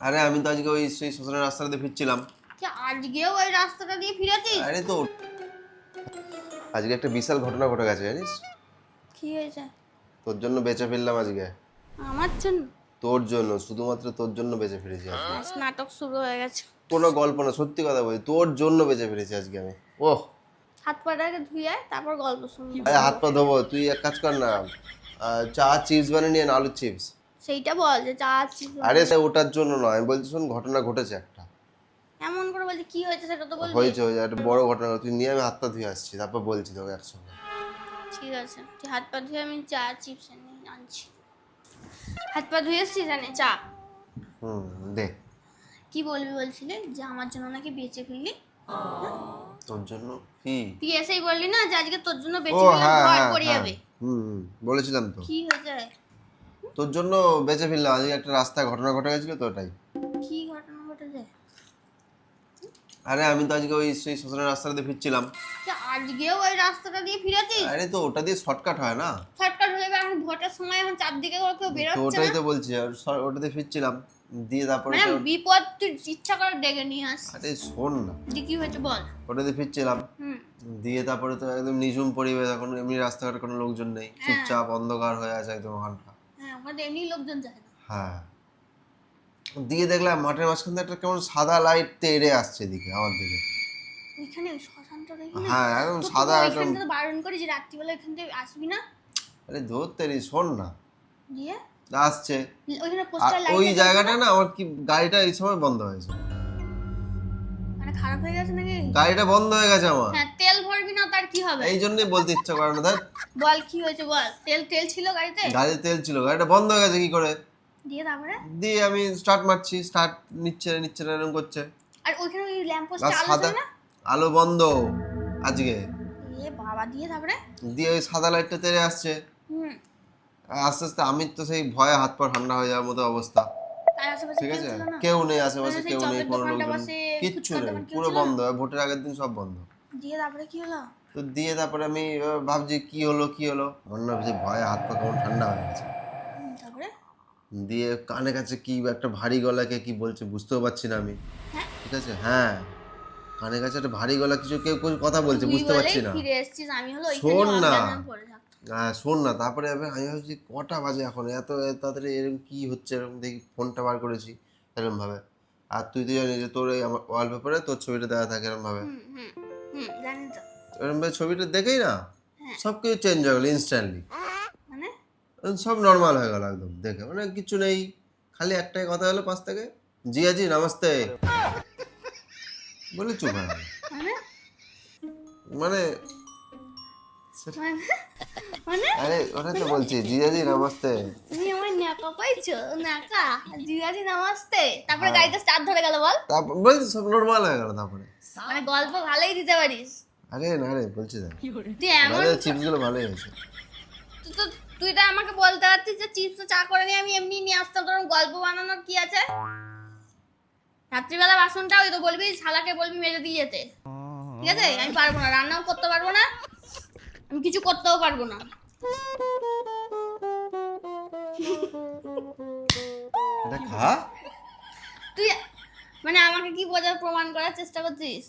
আরে আমি তো আজকে ওই সেই শ্মশানের রাস্তা দিয়ে ফিরছিলাম। কি আজকেও ওই রাস্তাটা দিয়ে ফিরেছিস? আরে তো আজকে একটা বিশাল ঘটনা ঘটে গেছে জানিস। কি হয়েছে? তোর জন্য বেঁচে ফিরলাম আজকে। আমার জন্য? তোর জন্য, শুধুমাত্র তোর জন্য বেঁচে ফিরেছি আজকে। ব্যাস, নাটক শুরু হয়ে গেছে। কোনো গল্প না, সত্যি কথা বলি, তোর জন্য বেঁচে ফিরেছি আজকে আমি। ওহ, হাত পাটাকে ধুয়ে তারপর গল্প শুনবো। আরে হাত পা ধোবো, তুই এক কাজ কর না, চা চিপস বানিয়ে নিয়ে আলুর চিপস। সেইটা বল যে চা আছিস। আরে সে ওটার জন্য নয়, আমি বলছি শোন, ঘটনা ঘটেছে একটা। এমন করে বলছি কি হয়েছে সেটা তো বলবি। হয়েছে একটা বড় ঘটনা, তুই নিয়ে আমি হাত পা ধুয়ে আসছি, তারপর বলছি তোকে একসঙ্গে। ঠিক আছে, তুই হাত পা ধুয়ে আমি চা চিপস নিয়ে আনছি। হাত পা ধুয়ে এসছিস জানে চা। দে। কি বলবি বলছিলি যে আমার জন্য নাকি বেঁচে ফিরলি? তোর জন্য কি? তুই এসেই বললি না যে আজকে তোর জন্য ও বেঁচে ফিরলে হ্যাঁ ভয় হ্যাঁ পড়ে হ্যাঁ, যাবে। বলেছিলাম তো। কি হয়েছে? তোর জন্য বেঁচে ফিরলাম আজকে, একটা রাস্তায় ঘটনা ঘটে গেছিল তো, ওটাই। কি ঘটনা ঘটেছে? আরে আমি তো আজকে ওই সেই শ্মশানের রাস্তা দিয়ে ফিরছিলাম। কি আজকেও ওই রাস্তাটা দিয়ে ফিরেছিস? আরে তো ওটা দিয়ে শর্টকাট হয় না। শর্টকাট হলে এখন ভোটের সময় এখন চারদিকে করে কেউ তো বেরোচ্ছে ওটাই না। তো বলছি, আর ওটা দিয়ে ফিরছিলাম, দিয়ে তারপরে মানে বিপদ তুই ইচ্ছা করে ডেকে নিয়ে আস। আরে শোন না, কি হয়েছে বল। ওটা দিয়ে ফিরছিলাম, হুম। দিয়ে তারপরে তো একদম নিঝুম পরিবেশ, এখন এমনি রাস্তাঘাটে কোনো লোকজন নেই, চুপচাপ অন্ধকার হয়ে আছে একদম ওখানটা। হ্যাঁ, ওখানে এমনি লোকজন যায় না। হ্যাঁ, দিয়ে দেখলাম মাঠের মাঝখান থেকে একটা কেমন সাদা লাইট তেড়ে আসছে এদিকে আমার দিকে। ওইখানে শ্মশানটা দেখি না। হ্যাঁ, একদম তো সাদা তুই একদম। ওইখান থেকে বারণ করি যে রাত্রিবেলা এখান থেকে আসবি না। আরে ধরতেরি, শোন না, দিয়ে আসছে। ওইখানে আর পোস্টার ওই লাইট জায়গাটা না, আমার কি গাড়িটা এই সময় বন্ধ হয়েছে, মানে খারাপ হয়ে গেছে নাকি? গাড়িটা বন্ধ হয়ে গেছে আমার। হ্যাঁ, তেল ভরবি না তার কি হবে? এই জন্যই বলতে ইচ্ছা করে না, দেখ। বল কি হয়েছে বল। তেল তেল ছিল গাড়িতে? গাড়িতে তেল ছিল, গাড়িটা বন্ধ হয়ে গেছে কি করে। দিয়ে তারপরে দিয়ে আমি স্টার্ট মারছি, স্টার্ট নিচ্ছে না, এরকম করছে। আর ওইখানে ওই ল্যাম্প আর পোস্টে আলো সাদা ছিল না? আলো বন্ধ আজকে। এ বাবা, দিয়ে তারপরে? দিয়ে ওই সাদা লাইটটা তেড়ে আসছে। হুম। আস্তে আস্তে আমি তো সেই ভয়ে হাত পা ঠান্ডা হয়ে যাওয়ার মতো অবস্থা। তার আশেপাশে ঠিক কেউ আছে, ছিল না? কেউ নেই আশেপাশে, সেই কেউ নেই, চপের কোনো দোকানটা লোকজন বসে, কিচ্ছু ফুচকার নেই, দোকান কেউ পুরো ছিল না? বন্ধ। ভোটের আগের দিন সব বন্ধ। দিয়ে তারপরে কি হলো? তো দিয়ে তারপরে আমি ভাবছি কি হলো মনে হচ্ছে, ভয়ে হাত পা কেমন ঠান্ডা হয়ে গেছে। তারপরে? দিয়ে কানে কাছে কি একটা ভারী গলাকে কি বলছে বুঝতেও পারছি না আমি। হ্যাঁ? ঠিক আছে, হ্যাঁ, কানে কাছে একটা ভারী গলা কিছু, কেউ কেউ কথা বলছে, তুই বুঝতে পারছি বলেই না। ফিরে এসেছিস, আমি হলো শোন ওইখানে না, অজ্ঞান হয়ে পড়ে থাকতাম। শোন না, তারপরে আমি ভাবছি কটা বাজে এখন, এত তাড়াতাড়ি এরকম কি হচ্ছে, এরকম দেখি ফোনটা বার করেছি এরকম ভাবে। আর তুই তো জানিস যে তোর এই আমার ওয়ালপেপারে তোর ছবিটা দেওয়া থাকে এরকম ভাবে। হুম হুম হুম, জানি তো। এরকম ভাবে ছবিটা দেখেই না হ্যাঁ। সব কিছু চেঞ্জ হয়ে গেল ইনস্ট্যান্টলি। মানে? সব নর্মাল হয়ে গেল একদম, দেখে মানে কিছু নেই, খালি একটাই কথা হলো পাশ থেকে, জিয়াজি নমস্তে বলে চুপ হয়ে গেল। মানে? মানে মানে? মানে? আরে ওটা তো বলছি, জিয়াজি নমস্তে। তুমি আমার নাকা পাইছো? নাকা? জিয়াজি নমস্তে। তারপরে গাড়িতে স্টার্ট ধরে গেল বল। তারপর বলছি সব নর্মাল হয়ে গেল তারপরে। মানে গল্প ভালোই দিতে পারিস আরে না রে, বলছি দেখ, তুই। এমন চিপস গুলো ভালোই হয়েছে। তো তুই তো আমাকে বলতে পারতিস যে চিপস চা করে নিয়ে আমি এমনি নিয়ে আসতাম, তোর গল্প বানানোর কি আছে? রাত্রিবেলা বাসনটা ওই তো বলবি শালাকে বলবি মেজে দিয়ে যেতে। ঠিক আছে, আমি পারবো না, রান্নাও করতে পারবো না, আমি কিছু করতেও পারবো না। এটা খা। তুই মানে আমাকে কি বোঝার প্রমাণ করার চেষ্টা করছিস?